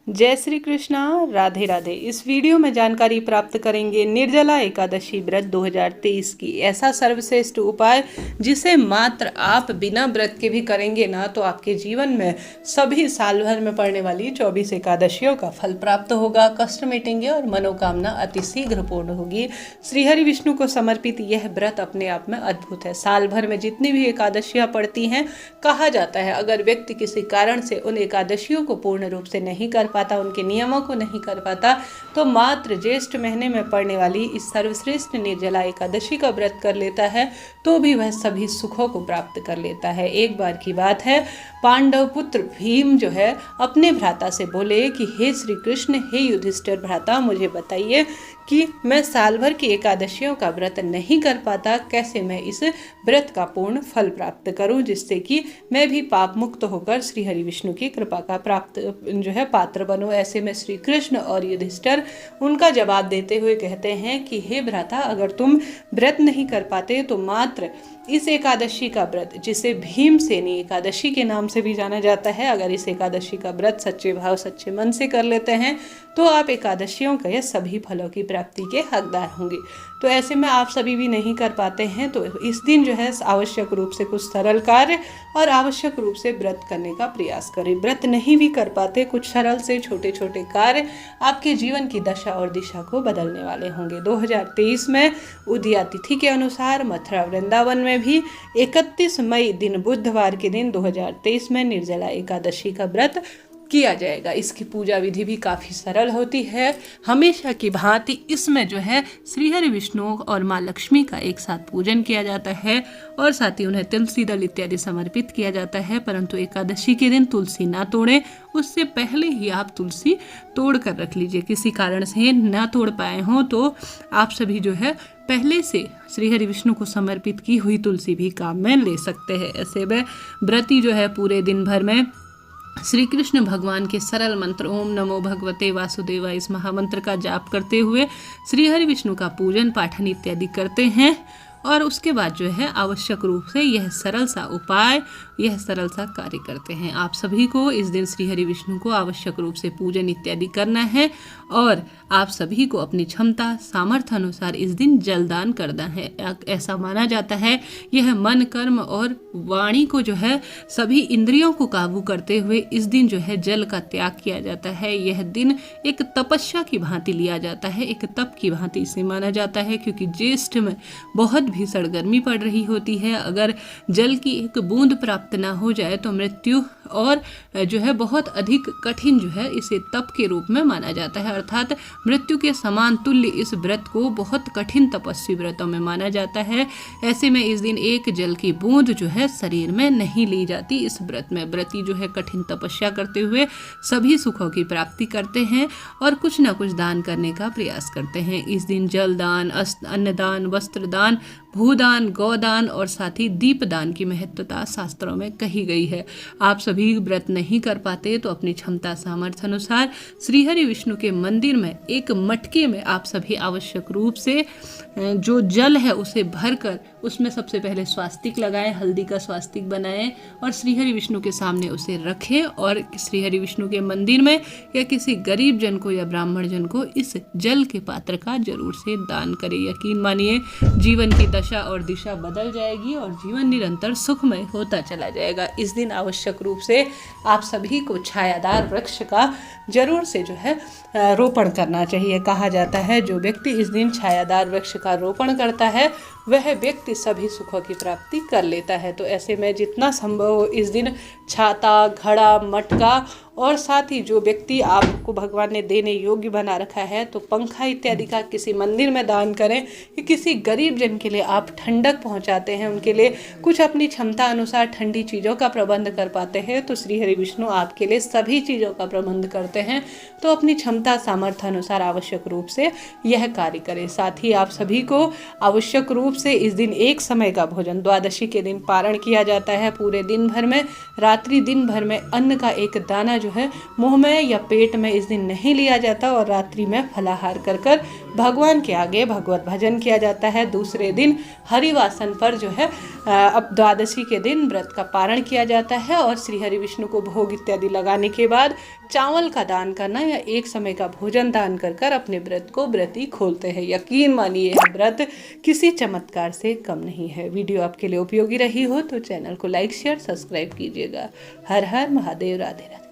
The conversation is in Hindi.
जय श्री कृष्णा, राधे राधे। इस वीडियो में जानकारी प्राप्त करेंगे निर्जला एकादशी व्रत 2023 की, ऐसा सर्वश्रेष्ठ उपाय जिसे मात्र आप बिना व्रत के भी करेंगे ना तो आपके जीवन में सभी साल भर में पड़ने वाली 24 एकादशियों का फल प्राप्त होगा, कष्ट मिटेंगे और मनोकामना अतिशीघ्र पूर्ण होगी। श्रीहरि विष्णु को समर्पित यह व्रत अपने आप में अद्भुत है। साल भर में जितनी भी एकादशियां पड़ती हैं, कहा जाता है अगर व्यक्ति किसी कारण से उन एकादशियों को पूर्ण रूप से नहीं कर पाता, उनके नियमों को नहीं कर पाता, तो मात्र ज्येष्ठ महीने में पड़ने वाली इस सर्वश्रेष्ठ निर्जला एकादशी का व्रत कर लेता है तो भी वह सभी सुखों को प्राप्त कर लेता है। एक बार की बात है, पांडव पुत्र भीम जो है अपने भ्राता से बोले कि हे श्री कृष्ण, हे युधिष्ठिर भ्राता, मुझे बताइए कि मैं साल भर की एकादशियों का व्रत नहीं कर पाता, कैसे मैं इस व्रत का पूर्ण फल प्राप्त करूं जिससे कि मैं भी पाप मुक्त होकर श्री हरि विष्णु की कृपा का प्राप्त जो है पात्र बनूं। ऐसे में श्री कृष्ण और युधिष्ठिर उनका जवाब देते हुए कहते हैं कि हे भ्राता, अगर तुम व्रत नहीं कर पाते तो मात्र इस एकादशी का व्रत, जिसे भीमसेनी एकादशी के नाम से भी जाना जाता है, अगर इस एकादशी का व्रत सच्चे भाव सच्चे मन से कर लेते हैं तो आप एकादशियों के सभी फलों की प्राप्ति के हकदार होंगे। तो ऐसे में आप सभी भी नहीं कर पाते हैं तो इस दिन जो है आवश्यक रूप से कुछ सरल कार्य और आवश्यक रूप से व्रत करने का प्रयास करें। व्रत नहीं भी कर पाते, कुछ सरल से छोटे छोटे कार्य आपके जीवन की दशा और दिशा को बदलने वाले होंगे। 2023 में उदया तिथि के अनुसार मथुरा वृंदावन में भी 31 मई दिन बुधवार के दिन 2023 में निर्जला एकादशी का व्रत किया जाएगा। इसकी पूजा विधि भी काफ़ी सरल होती है। हमेशा की भांति इसमें जो है श्रीहरि विष्णु और माँ लक्ष्मी का एक साथ पूजन किया जाता है और साथ ही उन्हें तुलसी दल इत्यादि समर्पित किया जाता है। परंतु एकादशी के दिन तुलसी ना तोड़ें, उससे पहले ही आप तुलसी तोड़ कर रख लीजिए। किसी कारण से ना तोड़ पाए हों तो आप सभी जो है पहले से श्रीहरि विष्णु को समर्पित की हुई तुलसी भी काम में ले सकते हैं। ऐसे में व्रती जो है पूरे दिन भर में श्री कृष्ण भगवान के सरल मंत्र ओम नमो भगवते वासुदेवाय इस महामंत्र का जाप करते हुए श्रीहरि विष्णु का पूजन पाठन इत्यादि करते हैं और उसके बाद जो है आवश्यक रूप से यह सरल सा उपाय, यह सरल सा कार्य करते हैं। आप सभी को इस दिन श्रीहरि विष्णु को आवश्यक रूप से पूजन इत्यादि करना है और आप सभी को अपनी क्षमता सामर्थ्य अनुसार इस दिन जल दान करना है। ऐसा माना जाता है यह मन कर्म और वाणी को जो है सभी इंद्रियों को काबू करते हुए इस दिन जो है जल का त्याग किया जाता है। यह दिन एक तपस्या की भांति लिया जाता है, एक तप की भांति इसे माना जाता है, क्योंकि ज्येष्ठ में बहुत भीषण गर्मी पड़ रही होती है। अगर जल की एक बूंद प्राप्त ना हो जाए तो मृत्यु और जो है बहुत अधिक कठिन जो है इसे तप के रूप में माना जाता है, अर्थात मृत्यु के समान तुल्य इस व्रत को बहुत कठिन तपस्वी व्रतों में माना जाता है। ऐसे में इस दिन एक जल की बूंद जो है शरीर में नहीं ली जाती। इस व्रत में व्रती जो है कठिन तपस्या करते हुए सभी सुखों की प्राप्ति करते हैं और कुछ ना कुछ दान करने का प्रयास करते हैं। इस दिन जल दान, अन्नदान, वस्त्र दान, भूदान, गौदान और साथ ही दीपदान की महत्वता शास्त्रों में कही गई है। आप सभी व्रत नहीं कर पाते तो अपनी क्षमता सामर्थ्य अनुसार श्रीहरि विष्णु के मंदिर में एक मटके में आप सभी आवश्यक रूप से जो जल है उसे भरकर उसमें सबसे पहले स्वास्तिक लगाएं, हल्दी का स्वास्तिक बनाएं और श्रीहरि विष्णु के सामने उसे रखें और श्रीहरि विष्णु के मंदिर में या किसी गरीब जन को या ब्राह्मण जन को इस जल के पात्र का जरूर से दान करें। यकीन मानिए जीवन की दशा और दिशा बदल जाएगी और जीवन निरंतर सुखमय होता चला जाएगा। इस दिन आवश्यक रूप से आप सभी को छायादार वृक्ष का जरूर से जो है रोपण करना चाहिए। कहा जाता है जो व्यक्ति इस दिन छायादार वृक्ष का रोपण करता है वह व्यक्ति सभी सुखों की प्राप्ति कर लेता है। तो ऐसे में जितना संभव हो इस दिन छाता, घड़ा, मटका और साथ ही जो व्यक्ति आपको भगवान ने देने योग्य बना रखा है तो पंखा इत्यादि का किसी मंदिर में दान करें कि किसी गरीब जन के लिए आप ठंडक पहुंचाते हैं, उनके लिए कुछ अपनी क्षमता अनुसार ठंडी चीज़ों का प्रबंध कर पाते हैं तो श्रीहरि विष्णु आपके लिए सभी चीज़ों का प्रबंध करते हैं। तो अपनी क्षमता सामर्थ्य अनुसार आवश्यक रूप से यह कार्य करें। साथ ही आप सभी को आवश्यक रूप से इस दिन एक समय का भोजन द्वादशी के दिन पारण किया जाता है। पूरे दिन भर में रात्रि दिन भर में अन्न का एक दाना जो है मुंह में या पेट में इस दिन नहीं लिया जाता और रात्रि में फलाहार कर कर भगवान के आगे भगवत भजन किया जाता है। दूसरे दिन हरिवासन पर जो है अब द्वादशी के दिन व्रत का पारण किया जाता है और श्री हरि विष्णु को भोग इत्यादि लगाने के बाद चावल का दान करना या एक समय का भोजन दान कर कर अपने व्रत को व्रती खोलते हैं। यकीन मानिए यह व्रत किसी चमत्कार से कम नहीं है। वीडियो आपके लिए उपयोगी रही हो तो चैनल को लाइक शेयर सब्सक्राइब कीजिएगा। हर हर महादेव, राधे राधे।